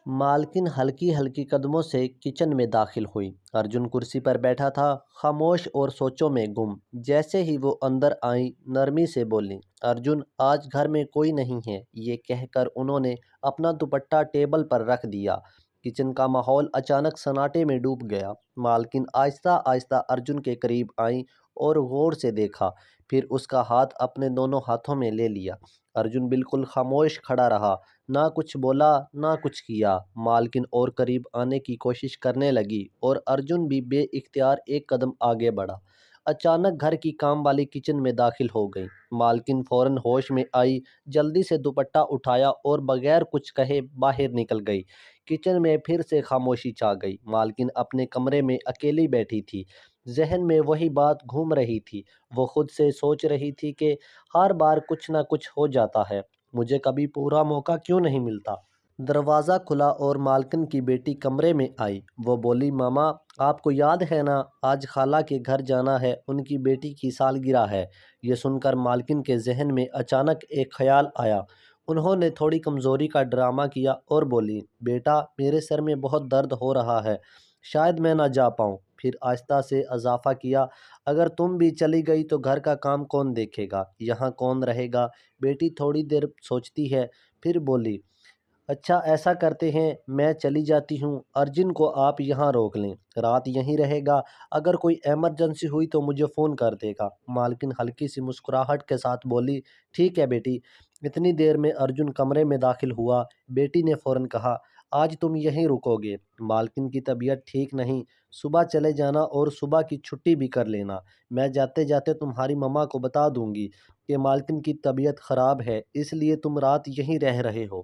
مالکن ہلکی ہلکی قدموں سے کچن میں داخل ہوئی۔ ارجن کرسی پر بیٹھا تھا، خاموش اور سوچوں میں گم۔ جیسے ہی وہ اندر آئیں، نرمی سے بولیں، ارجن آج گھر میں کوئی نہیں ہے۔ یہ کہہ کر انہوں نے اپنا دوپٹہ ٹیبل پر رکھ دیا۔ کچن کا ماحول اچانک سناٹے میں ڈوب گیا۔ مالکن آہستہ آہستہ ارجن کے قریب آئیں اور غور سے دیکھا، پھر اس کا ہاتھ اپنے دونوں ہاتھوں میں لے لیا۔ ارجن بالکل خاموش کھڑا رہا، نہ کچھ بولا نہ کچھ کیا۔ مالکن اور قریب آنے کی کوشش کرنے لگی اور ارجن بھی بے اختیار ایک قدم آگے بڑھا۔ اچانک گھر کی کام والی کچن میں داخل ہو گئی۔ مالکن فوراً ہوش میں آئی، جلدی سے دوپٹہ اٹھایا اور بغیر کچھ کہے باہر نکل گئی۔ کچن میں پھر سے خاموشی چھا گئی۔ مالکن اپنے کمرے میں اکیلی بیٹھی تھی، ذہن میں وہی بات گھوم رہی تھی۔ وہ خود سے سوچ رہی تھی کہ ہر بار کچھ نہ کچھ ہو جاتا ہے، مجھے کبھی پورا موقع کیوں نہیں ملتا؟ دروازہ کھلا اور مالکن کی بیٹی کمرے میں آئی۔ وہ بولی، ماما آپ کو یاد ہے نا، آج خالہ کے گھر جانا ہے، ان کی بیٹی کی سالگرہ ہے۔ یہ سن کر مالکن کے ذہن میں اچانک ایک خیال آیا۔ انہوں نے تھوڑی کمزوری کا ڈرامہ کیا اور بولی، بیٹا میرے سر میں بہت درد ہو رہا ہے، شاید میں نہ جا پاؤں۔ پھر آہستہ سے اضافہ کیا، اگر تم بھی چلی گئی تو گھر کا کام کون دیکھے گا، یہاں کون رہے گا؟ بیٹی تھوڑی دیر سوچتی ہے، پھر بولی، اچھا ایسا کرتے ہیں، میں چلی جاتی ہوں، ارجن کو آپ یہاں روک لیں، رات یہیں رہے گا، اگر کوئی ایمرجنسی ہوئی تو مجھے فون کر دے گا۔ مالکن ہلکی سی مسکراہٹ کے ساتھ بولی، ٹھیک ہے بیٹی۔ اتنی دیر میں ارجن کمرے میں داخل ہوا۔ بیٹی نے فوراً کہا، آج تم یہیں رکو گے، مالکن کی طبیعت ٹھیک نہیں، صبح چلے جانا اور صبح کی چھٹی بھی کر لینا۔ میں جاتے جاتے تمہاری ماما کو بتا دوں گی کہ مالکن کی طبیعت خراب ہے، اس لیے تم رات یہیں رہ رہے ہو۔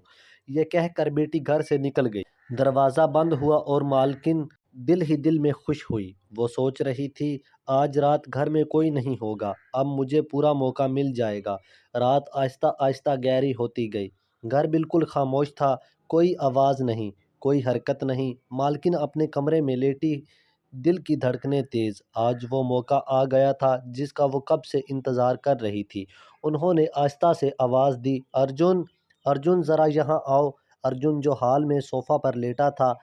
یہ کہہ کر بیٹی گھر سے نکل گئی۔ دروازہ بند ہوا اور مالکن دل ہی دل میں خوش ہوئی۔ وہ سوچ رہی تھی، آج رات گھر میں کوئی نہیں ہوگا، اب مجھے پورا موقع مل جائے گا۔ رات آہستہ آہستہ گہری ہوتی گئی۔ گھر بالکل خاموش تھا، کوئی آواز نہیں، کوئی حرکت نہیں۔ مالکن اپنے کمرے میں لیٹی، دل کی دھڑکنیں تیز۔ آج وہ موقع آ گیا تھا جس کا وہ کب سے انتظار کر رہی تھی۔ انہوں نے آہستہ سے آواز دی، ارجن، ارجن ذرا یہاں آؤ۔ ارجن جو حال میں صوفہ پر لیٹا تھا،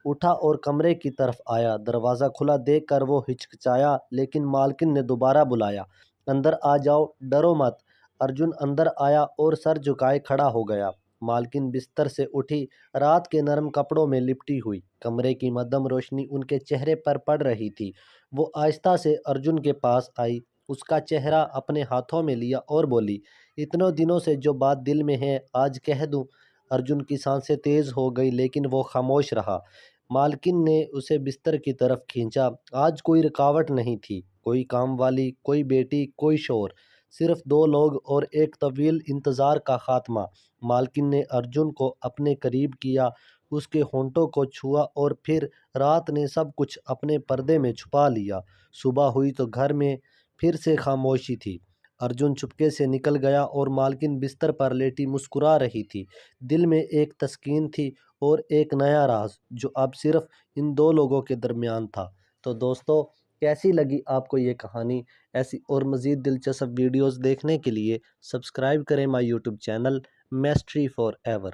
اٹھا اور کمرے کی طرف آیا۔ دروازہ کھلا دیکھ کر وہ ہچکچایا، لیکن مالکن نے دوبارہ بلایا، اندر آ جاؤ، ڈرو مت۔ ارجن اندر آیا اور سر جھکائے کھڑا ہو گیا۔ مالکن بستر سے اٹھی، رات کے نرم کپڑوں میں لپٹی ہوئی، کمرے کی مدھم روشنی ان کے چہرے پر پڑ رہی تھی۔ وہ آہستہ سے ارجن کے پاس آئی، اس کا چہرہ اپنے ہاتھوں میں لیا اور بولی، اتنے دنوں سے جو بات دل میں ہے آج کہہ دوں۔ ارجن کی سانسیں تیز ہو گئی، لیکن وہ خاموش رہا۔ مالکن نے اسے بستر کی طرف کھینچا۔ آج کوئی رکاوٹ نہیں تھی، کوئی کام والی، کوئی بیٹی، کوئی شور، صرف دو لوگ اور ایک طویل انتظار کا خاتمہ۔ مالکن نے ارجن کو اپنے قریب کیا، اس کے ہونٹوں کو چھوا اور پھر رات نے سب کچھ اپنے پردے میں چھپا لیا۔ صبح ہوئی تو گھر میں پھر سے خاموشی تھی۔ ارجن چپکے سے نکل گیا اور مالکن بستر پر لیٹی مسکرا رہی تھی۔ دل میں ایک تسکین تھی اور ایک نیا راز جو اب صرف ان دو لوگوں کے درمیان تھا۔ تو دوستو، کیسی لگی آپ کو یہ کہانی؟ ایسی اور مزید دلچسپ ویڈیوز دیکھنے کے لیے سبسکرائب کریں مائی YouTube channel mystery for ever.